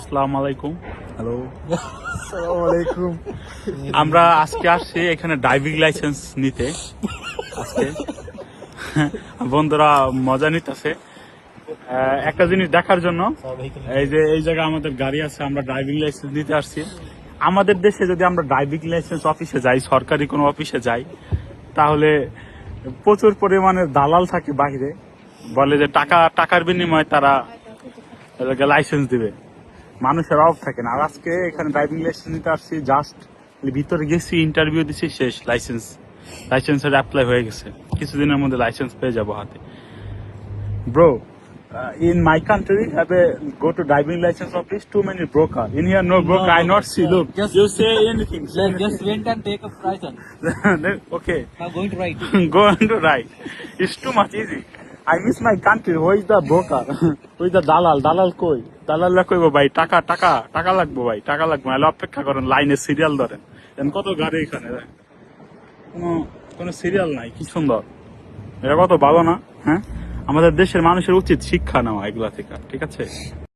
আসসালামু আলাইকুম। হ্যালো, আসসালামু আলাইকুম। আমরা আজকে আসছি এখানে ড্রাইভিং লাইসেন্স নিতে। আজকে বন্ধুরা মজা নিতেছে একটা জিনিস দেখার জন্য। এই যে এই জায়গায় আমাদের গাড়ি আছে, আমরা ড্রাইভিং লাইসেন্স নিতে আসছি। আমাদের দেশে যদি আমরা ড্রাইভিং লাইসেন্স অফিসে যাই, সরকারি কোনো অফিসে যাই, তাহলে প্রচুর পরিমাণে দালাল থাকে বাইরে, বলে যে টাকার বিনিময়ে তারা লাইসেন্স দিবে। মানুষের অভাব থাকে না। আর আজকে এখানে ড্রাইভিং লাইসেন্স নিতে আসছি, জাস্ট ভিতরে গেছি, ইন্টারভিউ দিছি, শেষ। লাইসেন্সের অ্যাপ্লাই হয়ে গেছে, কিছুদিনের মধ্যে লাইসেন্স পেয়ে যাবো হাতে। Bro, in my country have a go to driving license office, too many broker. In here no broker, I not see. Look, you say anything. Just went and take a license. Okay. Now going to write. Go on to right. It's too much easy. I miss my country. Who is the broker? Who is the dalal? Dalal koi? Dalal la koi bhai? টাকা লাগবে ভাই, টাকা লাগবে। নাহলে অপেক্ষা করেন, লাইনে serial ধরেন। দেন কত গাড়ি এখানে, কোনো সিরিয়াল নাই। কি সুন্দর, এটা কত ভালো না? হ্যাঁ, আমাদের দেশের মানুষের উচিত শিক্ষা নেওয়া এগুলা থেকে, ঠিক আছে?